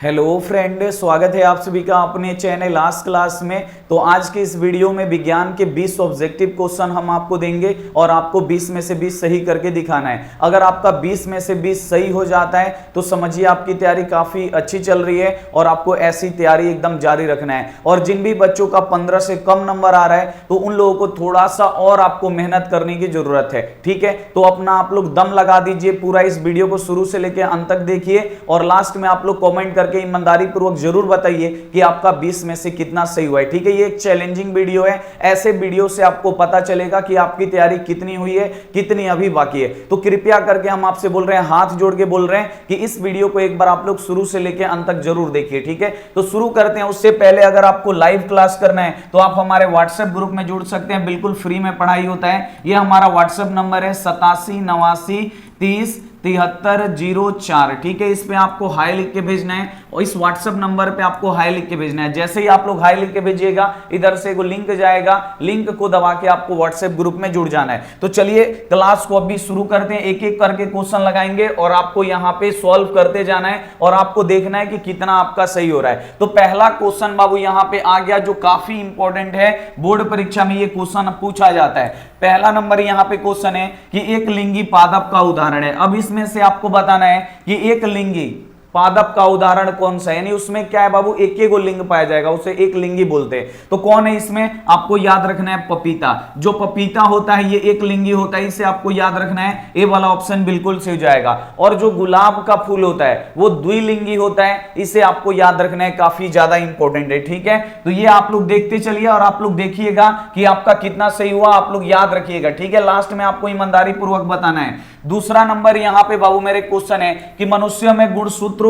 Hello friend, स्वागत है आप सभी का अपने चैनल लास्ट क्लास में। तो आज के इस वीडियो में विज्ञान के 20 ऑब्जेक्टिव क्वेश्चन हम आपको देंगे और आपको 20 में से 20 सही करके दिखाना है। अगर आपका 20 में से 20 सही हो जाता है तो समझिए आपकी तैयारी काफी अच्छी चल रही है और आपको ऐसी तैयारी एकदम जारी रखना है। और जिन भी बच्चों का 15 से कम नंबर आ रहा है तो उन लोगों को थोड़ा सा और आपको मेहनत करने की जरूरत है, ठीक है। तो अपना आप लोग दम लगा दीजिए, पूरा इस वीडियो को शुरू से लेकर अंत तक देखिए और लास्ट में आप लोग कॉमेंट करके ईमानदारी पूर्वक जरूर बताइए कि आपका 20 में से कितना सही हुआ है, ठीक है। ये एक चैलेंजिंग वीडियो है, ऐसे वीडियो से आपको पता चलेगा कि आपकी तैयारी कितनी हुई है, कितनी अभी बाकी है। तो कृपया करके हम आपसे बोल रहे हैं, हाथ जोड़ के बोल रहे हैं कि इस वीडियो को एक बार आप लोग शुरू से लेकर अंत तक जरूर देखिए, ठीक है। तो शुरू करते हैं। उससे पहले अगर आपको लाइव क्लास करना है तो आप हमारे व्हाट्सएप ग्रुप में जुड़ सकते हैं, बिल्कुल फ्री में पढ़ाई होता है। ये हमारा व्हाट्सएप नंबर है 8789307304, ठीक है। इस पे आपको हाई लिख के भेजना है और इस व्हाट्सएप नंबर पे आपको हाई लिख के भेजना है। जैसे ही आप लोग हाई लिख के भेजिएगा, इधर से एक लिंक जाएगा, लिंक को दबा के आपको व्हाट्सएप ग्रुप में जुड़ जाना है। तो चलिए क्लास को अभी शुरू करते हैं। एक एक करके क्वेश्चन लगाएंगे और आपको यहां पे सॉल्व करते जाना है और आपको देखना है कि कितना आपका सही हो रहा है। तो पहला क्वेश्चन बाबू यहां पे आ गया, जो काफी इंपॉर्टेंट है, बोर्ड परीक्षा में ये क्वेश्चन पूछा जाता है। पहला नंबर यहां पे क्वेश्चन है कि एक लिंगी पादप का उदाहरण है। अब इसमें से आपको बताना है कि एक लिंगी पादप का उदाहरण कौन सा है, यानी उसमें क्या है बाबू, एक एक लिंग पाया जाएगा, उसे एक लिंगी बोलते हैं। तो कौन है इसमें, आपको याद रखना है पपीता। जो पपीता होता है ये एक लिंगी होता है, इसे आपको याद रखना है। ए वाला ऑप्शन बिल्कुल सही हो जाएगा। और जो गुलाब का फूल होता है वो द्विलिंगी होता है, इसे आपको याद रखना है, काफी ज्यादा इंपॉर्टेंट है, ठीक है। तो ये आप लोग देखते चलिए और आप लोग देखिएगा कि आपका कितना सही हुआ, आप लोग याद रखिएगा, ठीक है। लास्ट में आपको ईमानदारी पूर्वक बताना है। दूसरा नंबर यहां पे बाबू मेरे क्वेश्चन है कि मनुष्य में गुणसूत्र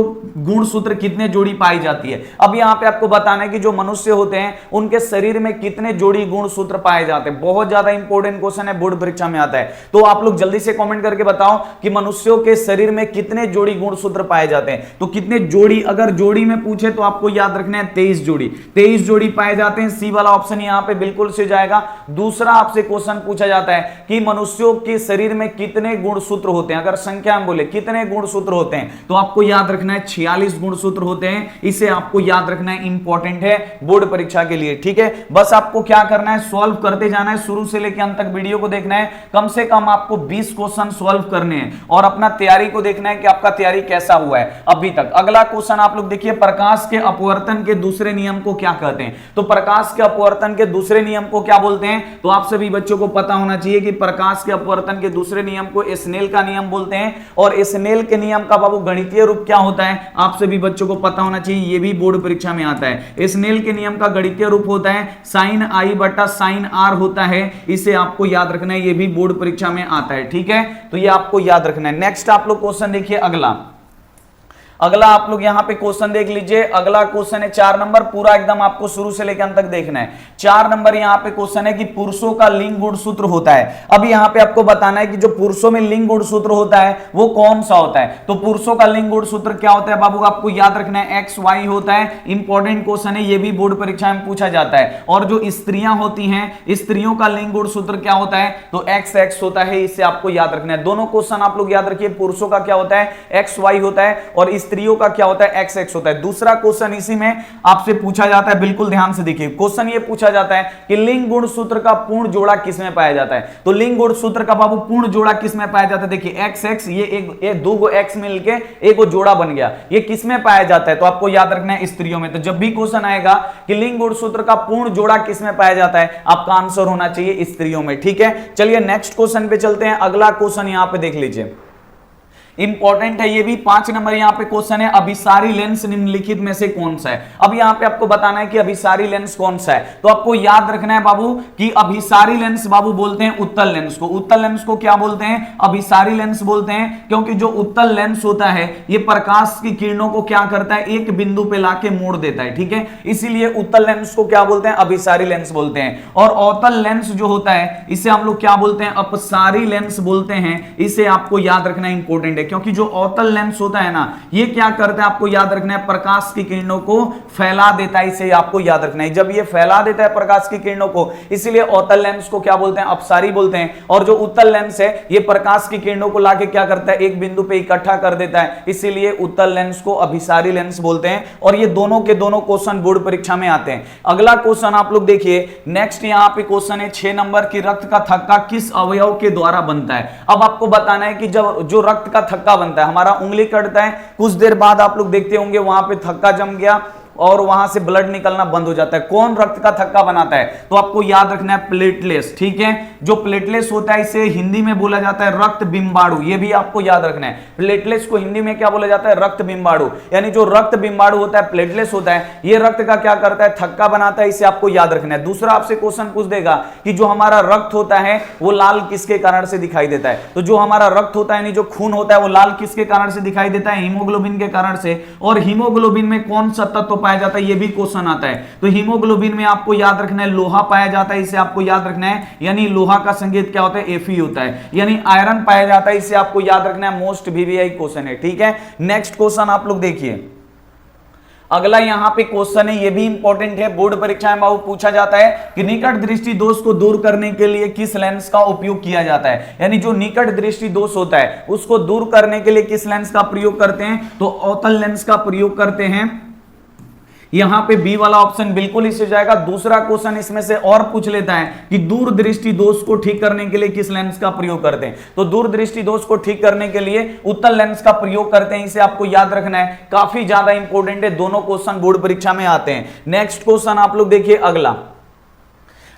कितने जोड़ी पाई जाती है। अब यहां पे आपको बताना है कि जो मनुष्य होते हैं उनके शरीर में कितने जोड़ी गुणसूत्र पाए जाते हैं। बहुत ज्यादा इंपॉर्टेंट क्वेश्चन है, बोर्ड परीक्षा में आता है। तो आप लोग जल्दी से कमेंट करके बताओ कि मनुष्यों के शरीर में कितने जोड़ी गुणसूत्र पाए जाते हैं। तो कितने जोड़ी, अगर जोड़ी में पूछे तो आपको याद रखना है 23 जोड़ी। 23 जोड़ी पाए जाते हैं, सी वाला ऑप्शन यहां पे बिल्कुल से जाएगा। दूसरा आपसे क्वेश्चन पूछा जाता है कि मनुष्यों के शरीर में कितने गुणसूत्र होते हैं। अगर संख्या में बोले कितने गुणसूत्र होते हैं तो आपको याद रखना है 46 गुणसूत्र होते हैं। इसे आपको याद रखना है, इंपॉर्टेंट है बोर्ड परीक्षा के लिए, ठीक है। बस आपको क्या करना है, सॉल्व करते जाना है, शुरू से लेकर अंत तक वीडियो को देखना है। कम से कम आपको 20 क्वेश्चन सॉल्व करने हैं और अपना तैयारी को देखना है कि आपका तैयारी कैसा हुआ है अभी तक। अगला क्वेश्चन आप लोग देखिए, प्रकाश के अपवर्तन के दूसरे नियम को क्या कहते हैं। तो प्रकाश के अपवर्तन के दूसरे नियम को क्या बोलते हैं, तो आप सभी बच्चों को पता होना चाहिए कि प्रकाश के अपवर्तन के दूसरे नियम को स्नेल का नियम बोलते हैं। और स्नेल के नियम का बाबू गणितीय रूप क्या होता है, आप सभी बच्चों को पता होना चाहिए, ये भी बोर्ड परीक्षा में आता है। स्नेल के नियम का गणितीय रूप होता है साइन आई बटा साइन आर होता है, इसे आपको याद रखना है, ये भी बोर्ड परीक्षा में आता है, ठीक है। तो ये आपको याद रखना है। नेक्स्ट आप लोग क्वेश्चन देखिए, अगला आप लोग यहां पे क्वेश्चन देख लीजिए। अगला क्वेश्चन है 4 नंबर, पूरा एकदम आपको शुरू से लेकर अंत तक देखना है। 4 नंबर यहां पे क्वेश्चन है कि पुरुषों का लिंग गुणसूत्र होता है। अब यहां पे आपको बताना है कि जो पुरुषों में लिंग गुणसूत्र होता है वो कौन सा होता है। तो पुरुषों का लिंग गुणसूत्र क्या होता है बाबू, आपको याद रखना है XY होता है। इंपॉर्टेंट क्वेश्चन है, ये भी बोर्ड परीक्षा में पूछा जाता है। और जो स्त्रियां होती हैं, स्त्रियों का लिंग गुणसूत्र क्या होता है, तो XX होता है, इसे आपको याद रखना है। दोनों क्वेश्चन आप लोग याद रखिए, पुरुषों का क्या होता है XY होता है और स्त्रियों का क्या होता है XX होता है। दूसरा क्वेश्चन इसी में आपसे पूछा जाता है, बिल्कुल ध्यान से देखिए। क्वेश्चन ये पूछा जाता है कि लिंग गुणसूत्र का पूर्ण जोड़ा किसमें पाया जाता है। तो लिंग गुणसूत्र का बाबू पूर्ण जोड़ा किसमें पाया जाता है, देखिए XX, ये एक दो गो X मिलके एक जोड़ा बन गया, ये किसमें पाया जाता है, तो आपको याद रखना है स्त्रियों में। तो जब भी क्वेश्चन आएगा कि लिंग गुणसूत्र का पूर्ण जोड़ा किसमें पाया जाता है, आपका आंसर होना चाहिए स्त्रियों में, ठीक है। चलिए नेक्स्ट क्वेश्चन पे चलते हैं। अगला क्वेश्चन यहां पे देख लीजिए, इंपॉर्टेंट है ये भी। 5 नंबर यहां पे क्वेश्चन है, अभिसारी लेंस निम्नलिखित में से कौन सा है। अब यहां पे आपको बताना है कि अभिसारी लेंस कौन सा है। तो आपको याद रखना है बाबू कि अभिसारी लेंस बाबू बोलते हैं उत्तल लेंस को। उत्तल लेंस को क्या बोलते हैं, अभिसारी लेंस बोलते हैं, क्योंकि जो उत्तल लेंस होता है ये प्रकाश की किरणों को क्या करता है, एक बिंदु पे लाके मोड़ देता है, ठीक है। इसीलिए उत्तल लेंस को क्या बोलते हैं, अभिसारी लेंस बोलते हैं। और अवतल लेंस जो होता है इसे हम लोग क्या बोलते हैं, अपसारी लेंस बोलते हैं। इसे आपको याद रखना इंपॉर्टेंट है, क्योंकि जो अवतल लेंस होता है ना, ये क्या करता है आपको याद रखना है, प्रकाश की किरणों को फैला देता है, इसे आपको याद रखना है। जब ये फैला देता है प्रकाश की किरणों को, इसीलिए अवतल लेंस को क्या बोलते हैं, अपसारी बोलते हैं। और जो उत्तल लेंस है, ये प्रकाश की किरणों को लाके क्या करता है, एक बिंदु पे इकट्ठा कर देता है, इसीलिए उत्तल लेंस को अभिसारी लेंस बोलते हैं। और ये दोनों के दोनों क्वेश्चन बोर्ड परीक्षा में आते हैं। अगला क्वेश्चन आप लोग देखिए, नेक्स्ट यहां पे क्वेश्चन है 6 नंबर की, रक्त का थक्का किस अवयव के द्वारा बनता है। अब आपको बताना है कि जब जो रक्त का थक्का बनता है, हमारा उंगली कटता है, कुछ देर बाद आप लोग देखते होंगे वहां पे थक्का जम गया और वहां से ब्लड निकलना बंद हो जाता है। कौन रक्त का थक्का बनाता है, तो आपको याद रखना है प्लेटलेट्स, ठीक है। जो प्लेटलेट्स होता है इसे हिंदी में बोला जाता है रक्त बिंबाणु, ये भी आपको याद रखना है। प्लेटलेट्स को हिंदी में क्या बोला जाता है, रक्त बिंबाणु। यानी जो रक्त बिंबाणु होता है, प्लेटलेट्स होता है, ये रक्त का क्या करता है, थक्का बनाता है, इसे आपको याद रखना है। दूसरा आपसे क्वेश्चन पूछ देगा कि जो हमारा रक्त होता है वो लाल किसके कारण से दिखाई देता है। तो जो हमारा रक्त होता है यानी जो खून होता है वो लाल किसके कारण से दिखाई देता है, हीमोग्लोबिन के कारण से। और हीमोग्लोबिन में कौन सा तत्व पाया जाता है, ये भी क्वेश्चन आता है। तो हीमोग्लोबिन में आपको याद रखना है लोहा पाया जाता है, इसे आपको याद रखना है। यानी लोहा का संकेत क्या होता है, Fe होता है। यानी आयरन पाया जाता है, इसे आपको याद रखना है। मोस्ट VVI क्वेश्चन है, ठीक है। नेक्स्ट क्वेश्चन आप लोग देखिए, अगला यहां पे क्वेश्चन है, ये भी इंपॉर्टेंट है, बोर्ड परीक्षा में बहुत पूछा जाता है कि निकट दृष्टि दोष को दूर करने के लिए किस लेंस का उपयोग किया जाता है। यानी जो निकट दृष्टि दोष होता है उसको दूर करने के लिए किस लेंस का प्रयोग करते हैं, तो अवतल लेंस का प्रयोग करते हैं। यहां पे बी वाला ऑप्शन बिल्कुल इससे जाएगा। दूसरा क्वेश्चन इसमें से और पूछ लेता है कि दूरदृष्टि दोष को ठीक करने के लिए किस लेंस का प्रयोग करते हैं। तो दूरदृष्टि दोष को ठीक करने के लिए उत्तल लेंस का प्रयोग करते हैं, इसे आपको याद रखना है। काफी ज्यादा इंपॉर्टेंट है, दोनों क्वेश्चन बोर्ड परीक्षा में आते हैं। नेक्स्ट क्वेश्चन आप लोग देखिए,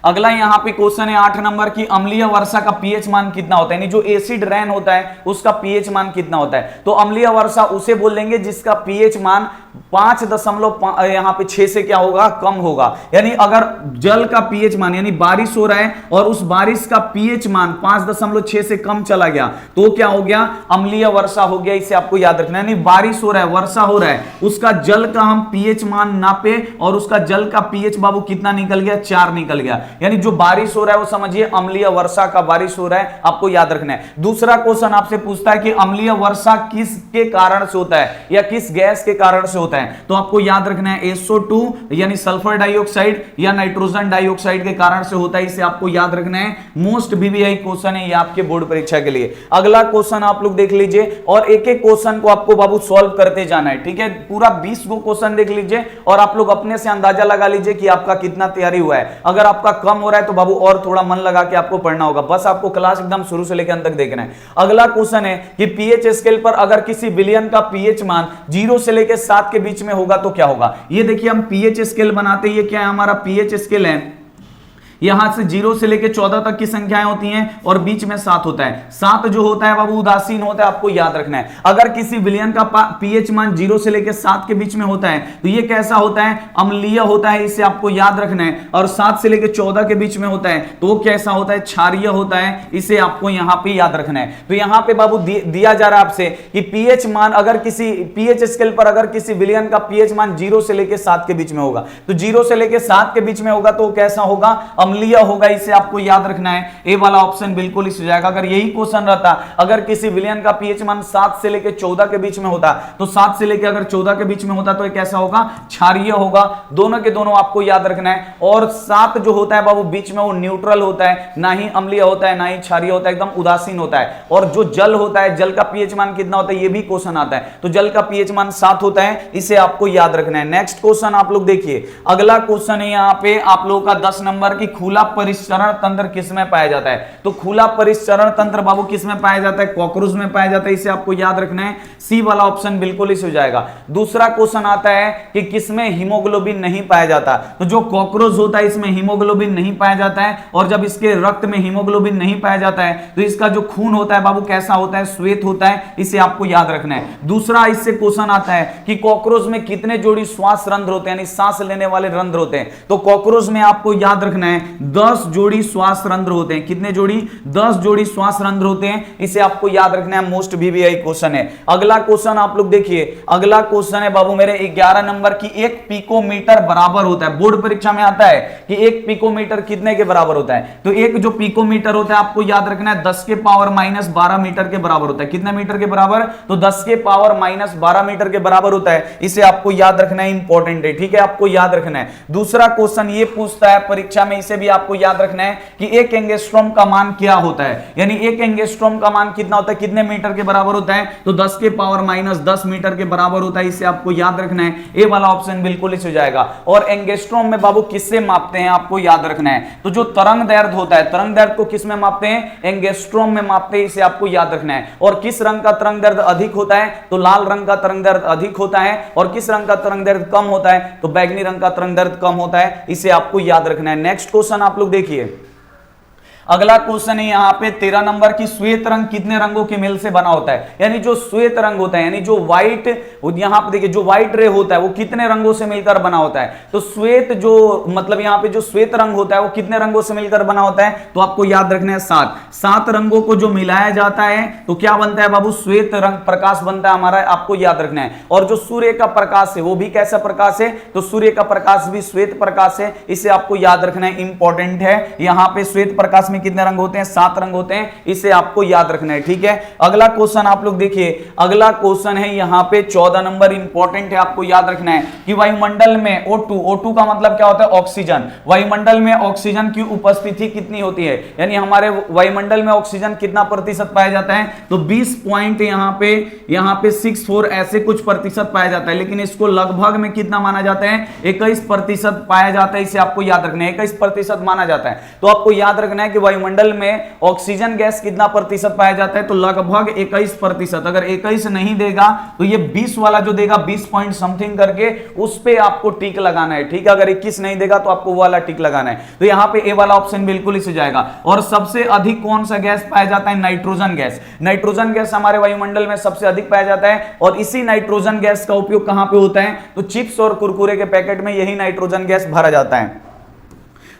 अगला यहां पे क्वेश्चन है 8 नंबर की, अम्लीय वर्षा का पीएच मान कितना होता है। यानी जो एसिड रेन होता है उसका पीएच मान कितना होता है। तो अम्लीय वर्षा उसे बोल देंगे जिसका पीएच मान 5.5 यहां पे 6 से क्या होगा, कम होगा। यानी अगर जल का पीएच मान, यानी बारिश हो रहा है और उस बारिश का पीएच मान 5.6 से कम चला गया तो क्या हो गया, अम्लीय वर्षा हो गया, इसे आपको याद रखना है। यानी बारिश हो रहा है, वर्षा हो रहा है, उसका जल का हम पीएच मान नापे और उसका जल का पीएच बाबू कितना निकल गया, 4 निकल गया। यानी जो बारिश हो रहा है वो समझिए अम्लीय वर्षा का बारिश हो रहा है, आपको याद रखना है। दूसरा क्वेश्चन आपसे पूछता है कि अम्लीय वर्षा किसके कारण से होता है या किस गैस के कारण से होता है। तो आपको याद रखना है SO2 यानी सल्फर डाइऑक्साइड या नाइट्रोजन डाइऑक्साइड के कारण से होता है, इसे आपको याद रखना है। मोस्ट VVI क्वेश्चन है ये आपके बोर्ड परीक्षा के लिए। अगला क्वेश्चन आप लोग देख लीजिए और एक एक क्वेश्चन को आपको बाबू सॉल्व करते जाना है, ठीक है। पूरा 20 को क्वेश्चन देख लीजिए और आप लोग अपने से अंदाजा लगा लीजिए कि आपका कितना तैयारी हुआ है। अगर आपका कम हो रहा है तो बाबू और थोड़ा मन लगा के आपको पढ़ना होगा, बस आपको क्लास एकदम शुरू से लेकर अंत तक देखना है। अगला क्वेश्चन है कि पीएच स्केल पर अगर किसी विलयन का पीएच मान 0 से लेकर 7 के बीच में होगा तो क्या होगा। ये देखिए हम पीएच स्केल बनाते हैं, ये क्या है, हमारा पीएच स्केल है। यहां से 0 से लेकर 14 तक की संख्याएं होती हैं और बीच में 7 होता है। 7 जो होता है बाबू उदासीन होता है, आपको याद रखना है। अगर किसी विलयन का पीएच मान 0 से लेकर 7 के बीच में होता है तो ये कैसा होता है, अम्लीय होता है, इसे आपको याद रखना है। और 7 से लेकर 14 के बीच में होता है तो वो कैसा होता है, क्षारीय होता है, इसे आपको यहां पे याद रखना है। तो यहां पे बाबू दिया जा रहा है आपसे कि पीएच मान अगर किसी पीएच स्केल पर अगर किसी विलयन का पीएच मान 0 से लेकर 7 के बीच में होगा तो 0 से लेकर 7 के बीच में होगा तो कैसा होगा, अम्लीय होगा, इसे आपको याद रखना है। ए वाला ऑप्शन बिल्कुल इस हो जाएगा। अगर यही क्वेश्चन रहता अगर किसी विलयन का पीएच मान 7 से लेकर 14 के बीच में होता तो 7 से लेकर अगर 14 के बीच में होता तो ये कैसा होगा, क्षारीय होगा। दोनों के दोनों आपको याद रखना है। और 7 जो होता है बाबू बीच में वो न्यूट्रल होता है, ना ही अम्लीय होता है ना ही क्षारीय होता है, एकदम उदासीन होता है। और जो जल होता है, जल का पीएच मान कितना होता है ये भी क्वेश्चन आता है, तो जल का पीएच मान 7 होता है, इसे आपको याद रखना है। नेक्स्ट क्वेश्चन आप लोग देखिए, अगला क्वेश्चन है यहाँ पे आप लोगों का 10 नंबर की, खुला परिसरण तंत्र किसमें पाया जाता है। तो खुला परिसरण तंत्र बाबू किसमें पाया जाता है, कॉकरोच में पाया जाता है, इसे आपको याद रखना है। सी वाला ऑप्शन बिल्कुल इस हो जाएगा। दूसरा क्वेश्चन आता है कि किसमें हीमोग्लोबिन नहीं पाया जाता। तो जो कॉकरोच होता है इसमें हीमोग्लोबिन नहीं पाया जाता है, और जब इसके रक्त में हीमोग्लोबिन नहीं पाया जाता है तो इसका जो खून होता है बाबू कैसा होता है, श्वेत होता है, इसे आपको याद रखना है। दूसरा इससे क्वेश्चन आता है कि कॉकरोच में कितने जोड़ी श्वास रंध्र होते हैं, यानी सांस लेने वाले रंध्र होते हैं। तो कॉकरोच में आपको याद रखना है 10 जोड़ी श्वास रंध्र होते हैं। कितने जोड़ी? 10 जोड़ी श्वास रंध्र होते हैं। इसे आपको याद रखना है, मोस्ट वीवीआई क्वेश्चन है। अगला क्वेश्चन आप लोग देखिए, अगला क्वेश्चन है बाबू मेरे 11 नंबर की, 1 पिकोमीटर बराबर होता है। बोर्ड परीक्षा में आता है कि 1 पिकोमीटर कितने के बराबर होता है? तो एक जो पिकोमीटर होता है आपको याद रखना है 10 के पावर माइनस 12 मीटर के बराबर होता है। कितने मीटर के बराबर? तो 10 के पावर माइनस 12 मीटर के बराबर होता है। इसे आपको याद रखना है, इंपॉर्टेंट है, ठीक है, आपको याद रखना है। दूसरा क्वेश्चन ये पूछता है परीक्षा में, इसे भी आपको याद रखना है कि 1 एंगस्ट्रॉम का मान क्या होता है, यानी 1 एंगस्ट्रॉम का मान कितना होता है, कितने मीटर के बराबर होता है? तो 10 के पावर माइनस 10 मीटर के बराबर होता है। इसे आपको याद रखना है, ए वाला ऑप्शन बिल्कुल इस हो जाएगा। और एंगस्ट्रॉम में बाबू किससे मापते हैं आपको याद रखना है, तो जो तरंग दैर्ध्य होता है, तरंग दैर्ध्य को किस में मापते हैं? एंगस्ट्रॉम में मापते हैं। इसे आपको याद रखना है। और किस रंग का तरंग दैर्ध्य अधिक होता है? तो लाल रंग का तरंग दैर्ध्य अधिक होता है। और किस रंग का तरंग दैर्ध्य कम होता है? तो बैगनी रंग का तरंग दैर्ध्य कम होता है। इसे आपको याद रखना है। नेक्स्ट क्वेश्चन आप लोग देखिए, अगला क्वेश्चन है यहाँ पे 13 नंबर की, श्वेत रंग कितने रंगों के मेल से बना होता है? यानी जो श्वेत रंग होता है, यानी जो व्हाइट, यहाँ पे देखिए जो व्हाइट रे होता है वो कितने रंगों से मिलकर बना होता है? तो श्वेत जो मतलब यहाँ पे जो श्वेत रंग होता है वो कितने रंगों से मिलकर बना होता है? तो आपको याद रखना है 7 रंगों को जो मिलाया जाता है तो क्या बनता है बाबू? श्वेत रंग प्रकाश बनता है हमारा, आपको याद रखना है। और जो सूर्य का प्रकाश है वो भी कैसा प्रकाश है? तो सूर्य का प्रकाश भी श्वेत प्रकाश है। इसे आपको याद रखना है, इंपॉर्टेंट है। यहाँ पे श्वेत प्रकाश में कितने रंग होते हैं? 7 रंग होते हैं। इसे आपको याद रखना है, ठीक है। अगला क्वेश्चन आप लोग देखिए, अगला क्वेश्चन है यहाँ पे 14 नंबर, इंपॉर्टेंट है, आपको याद रखना है कि वायुमंडल में O2 का मतलब क्या होता है? ऑक्सीजन। वायुमंडल में ऑक्सीजन की उपस्थिति कितनी होती है, यानी हमारे वायुमंडल में ऑक्सीजन कितना प्रतिशत पाया जाता है? तो 20 पॉइंट यहाँ पे 64 ऐसे कुछ प्रतिशत पाया जाता है, लेकिन इसको लगभग में कितना माना जाता है? 21% पाया जाता है। इसे आपको याद रखना है, 21% माना जाता है। तो आपको याद रखना है कि वायुमंडल में ऑक्सीजन गैस कितना प्रतिशत पाया जाता है? तो लगभग 21%। अगर 21 नहीं देगा तो ये 20 वाला जो देगा 20 पॉइंट समथिंग करके उस पे आपको टिक लगाना है, ठीक है। अगर 21 नहीं देगा तो आपको वो वाला टिक लगाना है। तो यहां पे ए वाला ऑप्शन बिल्कुल इस हो जाएगा। और सबसे अधिक कौन सा गैस पाया जाता है? Nitrogen gas. नाइट्रोजन गैस हमारे वायुमंडल में सबसे अधिक पाया जाता है। और इसी नाइट्रोजन गैस का उपयोग कहां पे होता है? तो चिप्स और कुरकुरे के पैकेट में यही नाइट्रोजन गैस भरा जाता है।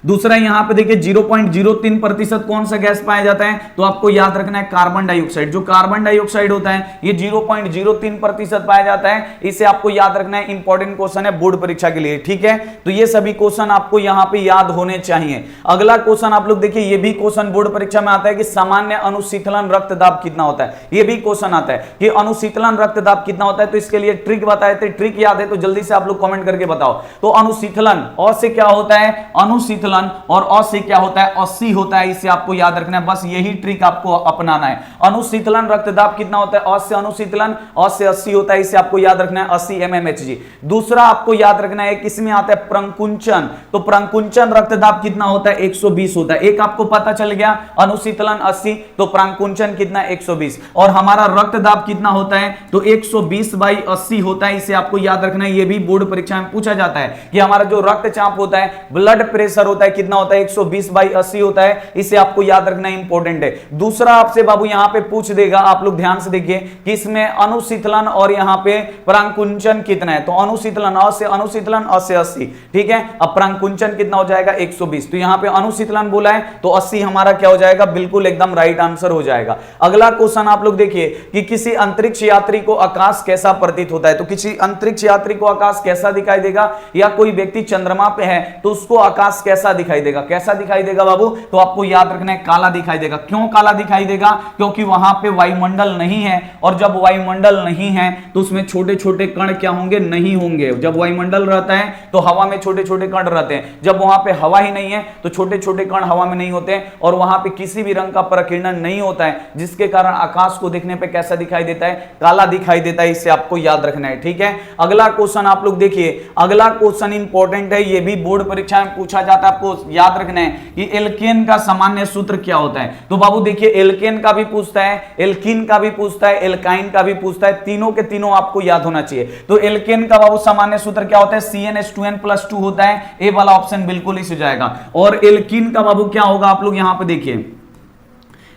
दूसरा यहां पे देखिए 0.03% कौन सा गैस पाया जाता है? तो आपको याद रखना है कार्बन डाइऑक्साइड। जो कार्बन डाइऑक्साइड होता है ये 0.03% पाया जाता है। इसे आपको याद रखना है, इंपॉर्टेंट क्वेश्चन है बोर्ड परीक्षा के लिए, ठीक है। तो ये सभी क्वेश्चन आपको यहां पे याद होने चाहिए। अगला क्वेश्चन आप लोग देखिए, ये भी क्वेश्चन बोर्ड परीक्षा में आता है कि सामान्य अनुशीतलन रक्तदाब कितना होता है। ये भी क्वेश्चन आता है कि अनुशीतलन रक्तदाब कितना होता है। तो इसके लिए ट्रिक बताए थे, ट्रिक याद है तो जल्दी से आप लोग कमेंट करके बताओ। तो अनुशीतलन और से क्या होता है? अनुशीतलन, और अ से क्या होता है? 80 होता है। इसे आपको याद रखना है, बस यही ट्रिक आपको अपनाना है। अनुशीतलन रक्तदाब कितना होता है? अ से अनुशीतलन, अ से 80 होता है। इसे आपको याद रखना है 80 mmHg। दूसरा आपको याद रखना है किसमें आता है? प्रंकुंचन। तो प्रंकुंचन रक्तदाब कितना होता है? 120 होता है। एक आपको पता चल गया, अनुशीतलन 80 तो प्रंकुंचन कितना? 120। और हमारा रक्तदाब कितना होता है? तो 120/80 होता है। इसे आपको याद रखना है, यह भी बोर्ड परीक्षा में पूछा जाता है कि हमारा जो रक्तचाप होता है, ब्लड प्रेशर होता है, कितना होता है? 120/80 होता है। इसे आपको याद रखना इंपॉर्टेंट है। दूसरा आपसे बाबू यहां पे पूछ देगा, आप लोग ध्यान से देखिए कि इसमें अनुशीतलन और यहां पे प्रांकुंचन कितना है। तो अनुशीतलन अ से अनुशीतलन, अ से 80, ठीक है। अब प्रांकुंचन कितना हो जाएगा? 120। तो यहां पे अनुशीतलन बोला है तो 80 हमारा क्या हो जाएगा? बिल्कुल एकदम राइट आंसर हो जाएगा। अगला क्वेश्चन आप लोग देखिए कि किसी अंतरिक्ष यात्री को आकाश कैसा प्रतीत होता है। तो किसी अंतरिक्ष यात्री को आकाश कैसा दिखाई देगा, या कोई व्यक्ति चंद्रमा पे है तो उसको आकाश कैसा दिखाई देगा? कैसा दिखाई देगा बाबू? तो आपको याद रखना है काला दिखाई देगा। क्यों काला दिखाई देगा? क्योंकि वहां पे वायुमंडल नहीं है, और जब वायुमंडल नहीं है तो उसमें छोटे छोटे कण क्या होंगे? नहीं होंगे। जब वायुमंडल रहता है तो हवा में छोटे छोटे कण रहते हैं। जब वहां पे हवा ही नहीं है तो छोटे छोटे कण हवा में नहीं होते, और वहां पे किसी भी रंग का प्रकीर्णन नहीं होता है, जिसके कारण आकाश को देखने पे कैसा दिखाई देता है? काला दिखाई देता है। इसे आपको याद रखना है, ठीक है। अगला क्वेश्चन आप लोग देखिए, अगला क्वेश्चन इंपॉर्टेंट है, ये भी बोर्ड परीक्षा में पूछा जाता है। आपको याद रखना है कि एल्केन का सामान्य सूत्र क्या होता है। तो बाबू देखिए, एल्केन का भी पूछता है, एल्कीन का भी पूछता है, एल्काइन का भी पूछता है। तीनों के तीनों आपको याद होना चाहिए। तो एल्केन का बाबू सामान्य सूत्र क्या होता है? CnH2n+2 होता है। ए वाला ऑप्शन बिल्कुल इस हो जाएगा। और एल्कीन का बाबू क्या होगा? आप लोग यहां पे देखिए,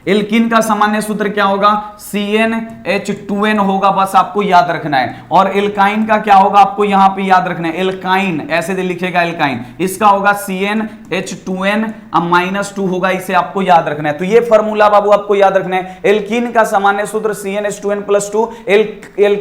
एल्कीन का सामान्य सूत्र क्या होगा, CnH2n होगा, बस आपको याद रखना है। और एल्काइन का क्या होगा आपको यहां पे याद रखना है, एल्काइन ऐसे लिखेगा एल्काइन, इसका होगा CnH2n -2 होगा, इसे आपको याद रखना है। तो ये फॉर्मूला बाबू आपको याद रखना है। एल्कीन का सामान्य सूत्र CnH2n +2,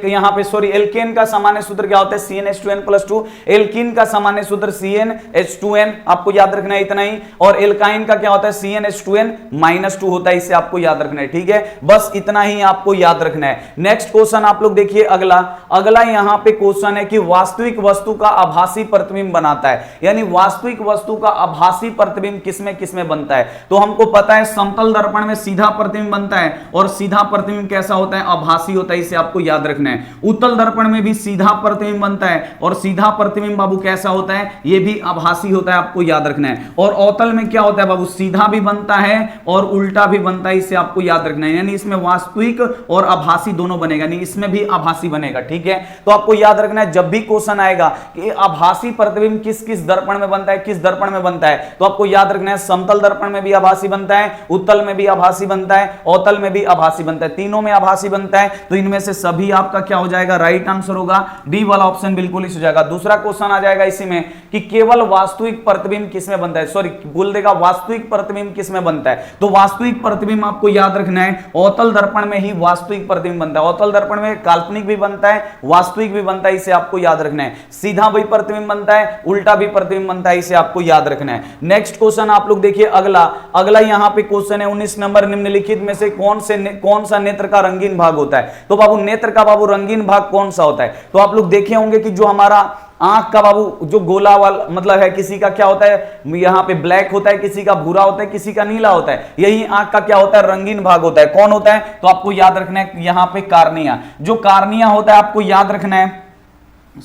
यहां पे सॉरी एल्केन का सामान्य सूत्र क्या होता है, CnH2n +2, एल्कीन का सामान्य सूत्र CnH2n, आपको याद रखना है इतना ही। और एल्काइन का क्या होता है, CnH2n -2 होता है, इसे आपको याद रखना है, ठीक है। बस इतना ही आपको याद रखना है। नेक्स्ट क्वेश्चन आप लोग देखिए, अगला यहां पे क्वेश्चन है कि वास्तविक वस्तु का आभासी प्रतिबिंब बनाता है, यानी वास्तविक वस्तु का आभासी प्रतिबिंब किसमें किसमें बनता है। तो हमको पता है समतल दर्पण में सीधा प्रतिबिंब बनता है, और सीधा प्रतिबिंब कैसा होता है, आभासी होता है, इसे आपको याद रखना है। उत्तल दर्पण में भी सीधा प्रतिबिंब बनता है, और सीधा प्रतिबिंब बाबू कैसा होता है, यह भी आभासी होता है, आपको याद रखना है। और अवतल में क्या होता है बाबू, सीधा भी बनता है और उल्टा भी बनता है, इसे आपको याद रखना है। यानी इसमें वास्तविक और आभासी दोनों बनेगा, नहीं इसमें भी आभासी बनेगा, ठीक है। तो आपको याद रखना है, जब भी क्वेश्चन आएगा कि आभासी प्रतिबिंब किस किस दर्पण में बनता है, किस दर्पण में बनता है, तो आपको याद रखना है समतल दर्पण में भी आभासी बनता है, उत्तल में भी आभासी बनता है, अवतल में भी आभासी बनता है, तीनों में आभासी बनता है। तो इनमें से सभी आपका क्या हो जाएगा, राइट आंसर होगा डी वाला ऑप्शन बिल्कुल इस हो जाएगा। दूसरा क्वेश्चन आ जाएगा इसी में कि केवल वास्तविक प्रतिबिंब किसमें बनता है, सॉरी बोल देगा वास्तविक प्रतिबिंब किसमें बनता है। तो वास्तविक प्रतिबिंब आपको याद रखना है अवतल दर्पण में ही वास्तविक प्रतिबिंब बनता है। अवतल दर्पण में काल्पनिक भी बनता है, वास्तविक भी बनता है, इसे आपको याद रखना है। सीधा भी प्रतिबिंब बनता है, उल्टा भी प्रतिबिंब बनता है, इसे आपको याद रखना है। नेक्स्ट क्वेश्चन आप लोग देखिए, अगला यहां पे क्वेश्चन है 19 नंबर, निम्नलिखित में से कौन सा नेत्र का रंगीन भाग होता है। तो बाबू नेत्र का बाबू रंगीन भाग कौन सा होता है, तो आप लोग देखे होंगे कि जो हमारा आंख का बाबू जो गोला वाला मतलब है, किसी का क्या होता है यहां पे ब्लैक होता है, किसी का भूरा होता है, किसी का नीला होता है, यही आंख का क्या होता है, रंगीन भाग होता है। कौन होता है, तो आपको याद रखना है यहां पे कार्निया, जो कार्निया होता है आपको याद रखना है।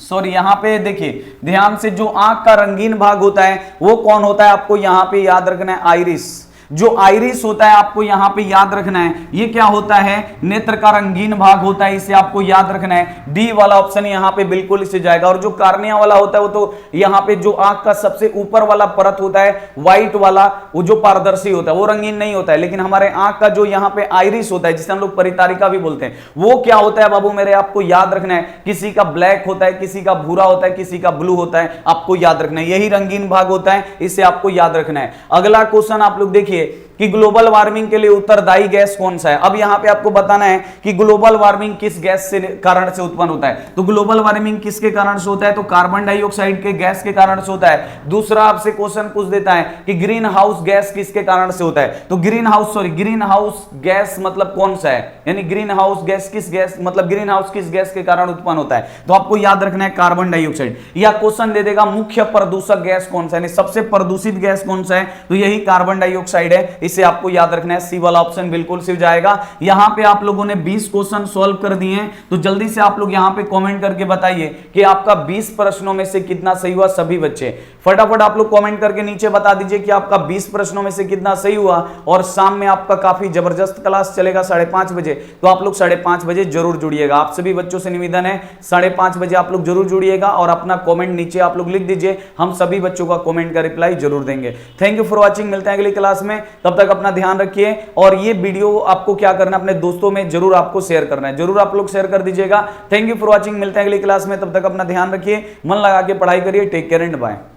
सॉरी यहां पे देखिए ध्यान से, जो आंख का रंगीन भाग होता है वो कौन होता है, आपको यहां पे याद रखना है आइरिस। जो आइरिस होता है आपको यहां पे याद रखना है, ये क्या होता है, नेत्र का रंगीन भाग होता है, इसे आपको याद रखना है। डी वाला ऑप्शन यहां पे बिल्कुल इसे जाएगा। और जो कार्निया वाला होता है वो तो यहां पे जो आंख का सबसे ऊपर वाला परत होता है व्हाइट वाला, वो जो पारदर्शी होता है वो रंगीन नहीं होता है। लेकिन हमारे आंख का जो यहाँ पे आइरिस होता है, जिसे हम लोग परितारिका भी बोलते हैं, वो क्या होता है बाबू मेरे, आपको याद रखना है। किसी का ब्लैक होता है, किसी का भूरा होता है, किसी का ब्लू होता है, आपको याद रखना है, यही रंगीन भाग होता है, इसे आपको याद रखना है। अगला क्वेश्चन आप लोग देखिए कि ग्लोबल वार्मिंग के लिए उत्तरदायी गैस कौन सा है। अब यहां पे आपको बताना है कि ग्लोबल वार्मिंग किस गैस से कारण से उत्पन्न होता है। तो ग्लोबल वार्मिंग किसके कारण से होता है, तो कार्बन डाइऑक्साइड के गैस के कारण से होता है। दूसरा आपसे क्वेश्चन पूछ देता है कि ग्रीन हाउस गैस किसके कारण से होता है। तो ग्रीन हाउस गैस मतलब कौन सा है, यानी ग्रीन हाउस गैस किस गैस मतलब ग्रीन हाउस किस गैस के कारण उत्पन्न होता है, तो आपको याद रखना है कार्बन डाइऑक्साइड। या क्वेश्चन दे देगा मुख्य प्रदूषक गैस कौन सा है, यानी सबसे प्रदूषित गैस कौन सा है, तो यही कार्बन डाइऑक्साइड है, इसे आपको याद रखना है। सी वाला ऑप्शन बिल्कुल सिर्फ जाएगा। यहां पे आप लोगों ने 20 क्वेश्चन सॉल्व कर दिए हैं, तो जल्दी से आप लोग यहां पे कमेंट करके बताइए कि आपका 20 प्रश्नों में से कितना सही हुआ। सभी बच्चे फटाफट आप लोग कमेंट करके नीचे बता दीजिए कि आपका 20 प्रश्नों में से कितना सही हुआ। और शाम में आपका काफी जबरदस्त क्लास चलेगा 5:30 बजे, तो आप लोग 5:30 बजे जरूर जुड़िएगा। आप सभी बच्चों से निवेदन है 5:30 बजे आप लोग जरूर जुड़िएगा और अपना कमेंट नीचे आप लोग लिख दीजिए, हम सभी बच्चों का कमेंट का रिप्लाई जरूर देंगे। थैंक यू फॉर वॉचिंग, मिलते हैं अगली क्लास में, तब तक अपना ध्यान रखिए। और ये वीडियो आपको क्या करना है, अपने दोस्तों में जरूर आपको शेयर करना है, जरूर आप लोग शेयर कर दीजिएगा। थैंक यू फॉर वॉचिंग, मिलते हैं अगली क्लास में, तब तक अपना ध्यान रखिए, मन लगा के पढ़ाई करिए। Take care and bye.